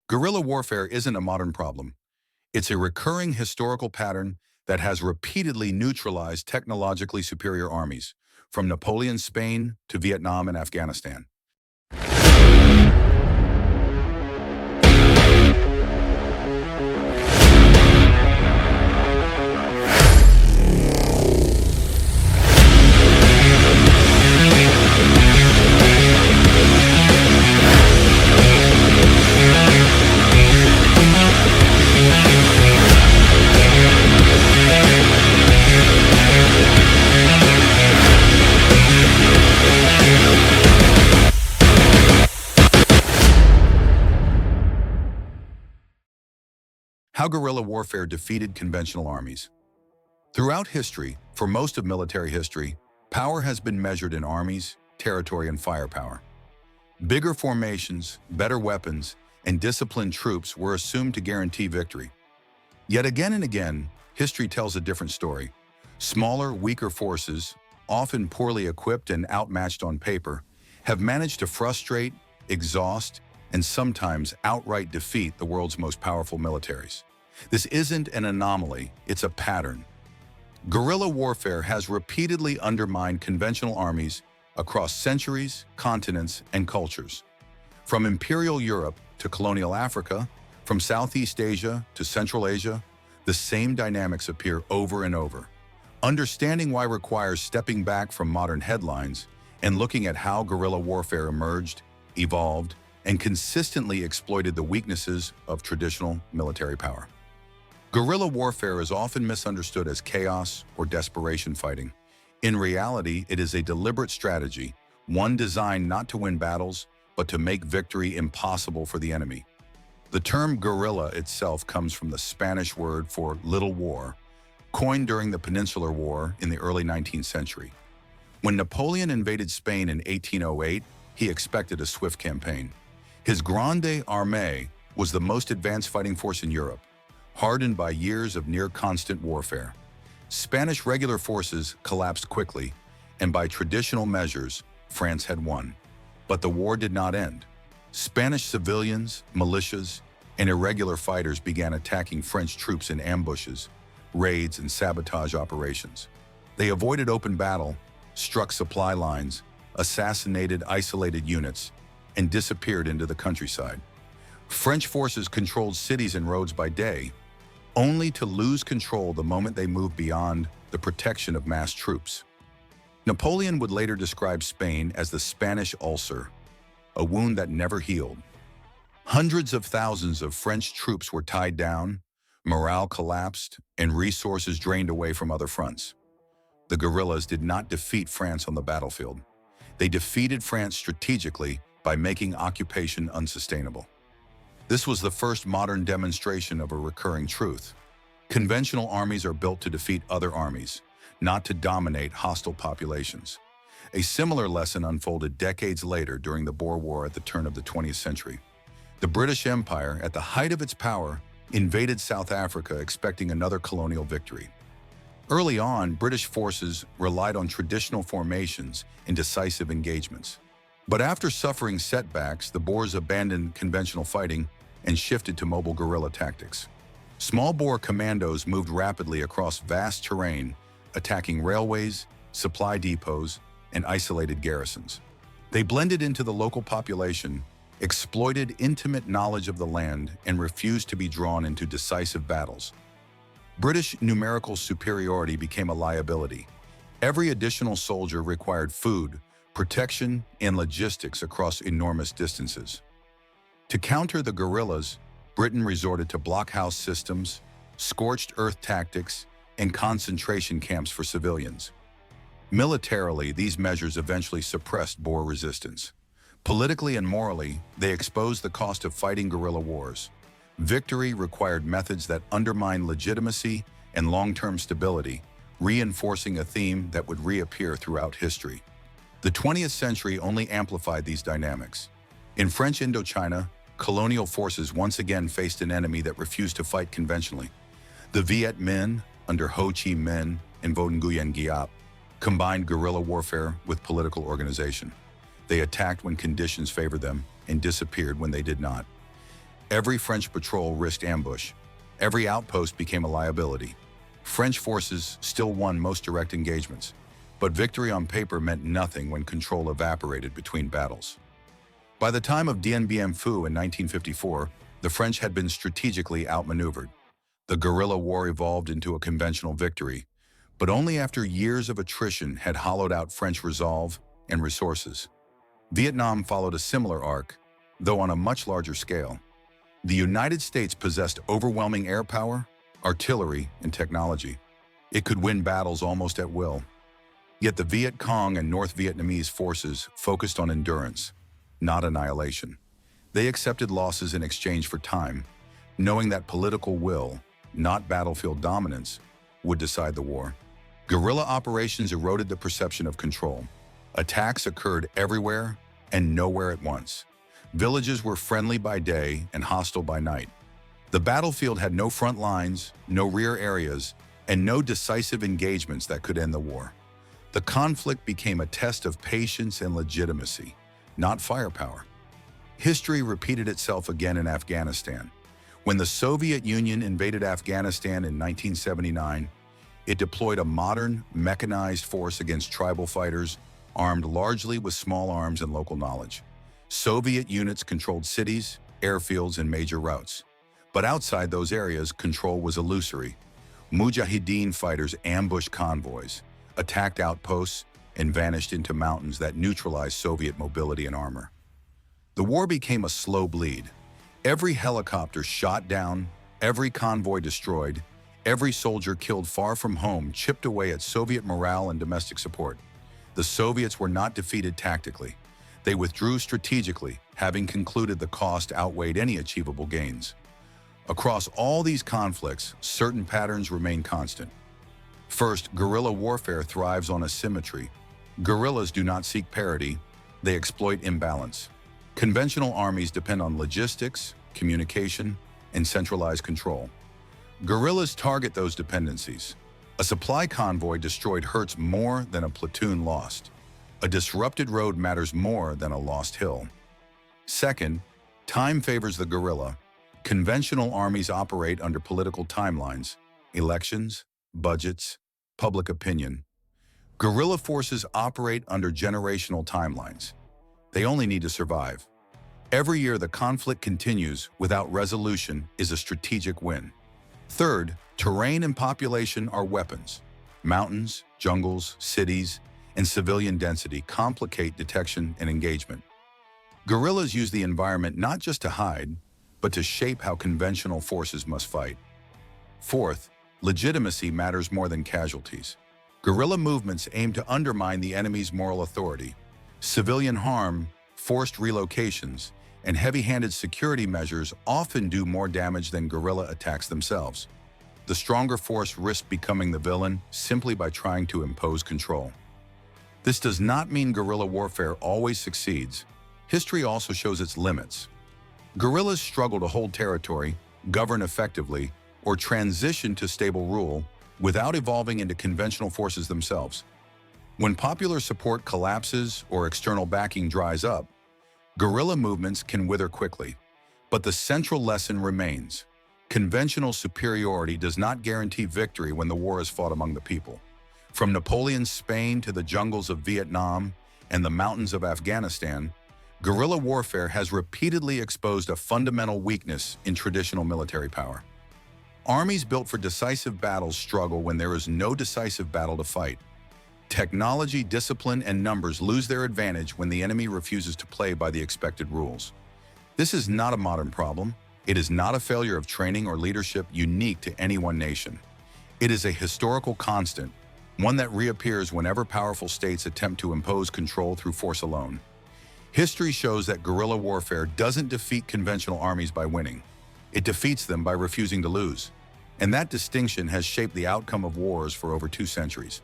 Guerrilla warfare isn't a modern problem. It's a recurring historical pattern that has repeatedly neutralized technologically superior armies, from Napoleon's Spain to Vietnam and Afghanistan. How guerrilla warfare defeated conventional armies. Throughout history, for most of military history, power has been measured in armies, territory, and firepower. Bigger formations, better weapons, and disciplined troops were assumed to guarantee victory. Yet again and again, history tells a different story. Smaller, weaker forces, often poorly equipped and outmatched on paper, have managed to frustrate, exhaust, and sometimes outright defeat the world's most powerful militaries. This isn't an anomaly, it's a pattern. Guerrilla warfare has repeatedly undermined conventional armies across centuries, continents, and cultures. From Imperial Europe to colonial Africa, from Southeast Asia to Central Asia, the same dynamics appear over and over. Understanding why requires stepping back from modern headlines and looking at how guerrilla warfare emerged, evolved, and consistently exploited the weaknesses of traditional military power. Guerrilla warfare is often misunderstood as chaos or desperation fighting. In reality, it is a deliberate strategy, one designed not to win battles, but to make victory impossible for the enemy. The term guerrilla itself comes from the Spanish word for little war, coined during the Peninsular War in the early 19th century. When Napoleon invaded Spain in 1808, he expected a swift campaign. His Grande Armée was the most advanced fighting force in Europe, hardened by years of near-constant warfare. Spanish regular forces collapsed quickly, and by traditional measures, France had won. But the war did not end. Spanish civilians, militias, and irregular fighters began attacking French troops in ambushes, raids, and sabotage operations. They avoided open battle, struck supply lines, assassinated isolated units, and disappeared into the countryside. French forces controlled cities and roads by day, only to lose control the moment they moved beyond the protection of massed troops. Napoleon would later describe Spain as the Spanish ulcer, a wound that never healed. Hundreds of thousands of French troops were tied down, morale collapsed, and resources drained away from other fronts. The guerrillas did not defeat France on the battlefield. They defeated France strategically by making occupation unsustainable. This was the first modern demonstration of a recurring truth. Conventional armies are built to defeat other armies, not to dominate hostile populations. A similar lesson unfolded decades later during the Boer War at the turn of the 20th century. The British Empire, at the height of its power, invaded South Africa expecting another colonial victory. Early on, British forces relied on traditional formations and decisive engagements. But after suffering setbacks, the Boers abandoned conventional fighting and shifted to mobile guerrilla tactics. Small Boer commandos moved rapidly across vast terrain, attacking railways, supply depots, and isolated garrisons. They blended into the local population, exploited intimate knowledge of the land, and refused to be drawn into decisive battles. British numerical superiority became a liability. Every additional soldier required food, protection, and logistics across enormous distances. To counter the guerrillas, Britain resorted to blockhouse systems, scorched earth tactics, and concentration camps for civilians. Militarily, these measures eventually suppressed Boer resistance. Politically and morally, they exposed the cost of fighting guerrilla wars. Victory required methods that undermined legitimacy and long-term stability, reinforcing a theme that would reappear throughout history. The 20th century only amplified these dynamics. In French Indochina, colonial forces once again faced an enemy that refused to fight conventionally. The Viet Minh, under Ho Chi Minh and Vo Nguyen Giap, combined guerrilla warfare with political organization. They attacked when conditions favored them and disappeared when they did not. Every French patrol risked ambush. Every outpost became a liability. French forces still won most direct engagements, but victory on paper meant nothing when control evaporated between battles. By the time of Dien Bien Phu in 1954, the French had been strategically outmaneuvered. The guerrilla war evolved into a conventional victory, but only after years of attrition had hollowed out French resolve and resources. Vietnam followed a similar arc, though on a much larger scale. The United States possessed overwhelming air power, artillery, and technology. It could win battles almost at will. Yet the Viet Cong and North Vietnamese forces focused on endurance, not annihilation. They accepted losses in exchange for time, knowing that political will, not battlefield dominance, would decide the war. Guerrilla operations eroded the perception of control. Attacks occurred everywhere and nowhere at once. Villages were friendly by day and hostile by night. The battlefield had no front lines, no rear areas, and no decisive engagements that could end the war. The conflict became a test of patience and legitimacy, not firepower. History repeated itself again in Afghanistan. When the Soviet Union invaded Afghanistan in 1979, it deployed a modern, mechanized force against tribal fighters, armed largely with small arms and local knowledge. Soviet units controlled cities, airfields, and major routes. But outside those areas, control was illusory. Mujahideen fighters ambushed convoys, attacked outposts, and vanished into mountains that neutralized Soviet mobility and armor. The war became a slow bleed. Every helicopter shot down, every convoy destroyed, every soldier killed far from home chipped away at Soviet morale and domestic support. The Soviets were not defeated tactically. They withdrew strategically, having concluded the cost outweighed any achievable gains. Across all these conflicts, certain patterns remain constant. First, guerrilla warfare thrives on asymmetry. Guerrillas do not seek parity, they exploit imbalance. Conventional armies depend on logistics, communication, and centralized control. Guerrillas target those dependencies. A supply convoy destroyed hurts more than a platoon lost. A disrupted road matters more than a lost hill. Second, time favors the guerrilla. Conventional armies operate under political timelines, elections, budgets, public opinion. Guerrilla forces operate under generational timelines. They only need to survive. Every year the conflict continues without resolution is a strategic win. Third, terrain and population are weapons. Mountains, jungles, cities, and civilian density complicate detection and engagement. Guerrillas use the environment not just to hide, but to shape how conventional forces must fight. Fourth, legitimacy matters more than casualties. Guerrilla movements aim to undermine the enemy's moral authority. Civilian harm, forced relocations, and heavy-handed security measures often do more damage than guerrilla attacks themselves. The stronger force risks becoming the villain simply by trying to impose control. This does not mean guerrilla warfare always succeeds. History also shows its limits. Guerrillas struggle to hold territory, govern effectively, or transition to stable rule without evolving into conventional forces themselves. When popular support collapses or external backing dries up, guerrilla movements can wither quickly. But the central lesson remains. Conventional superiority does not guarantee victory when the war is fought among the people. From Napoleon's Spain to the jungles of Vietnam and the mountains of Afghanistan, guerrilla warfare has repeatedly exposed a fundamental weakness in traditional military power. Armies built for decisive battles struggle when there is no decisive battle to fight. Technology, discipline, and numbers lose their advantage when the enemy refuses to play by the expected rules. This is not a modern problem. It is not a failure of training or leadership unique to any one nation. It is a historical constant, one that reappears whenever powerful states attempt to impose control through force alone. History shows that guerrilla warfare doesn't defeat conventional armies by winning. It defeats them by refusing to lose. And that distinction has shaped the outcome of wars for over 2 centuries.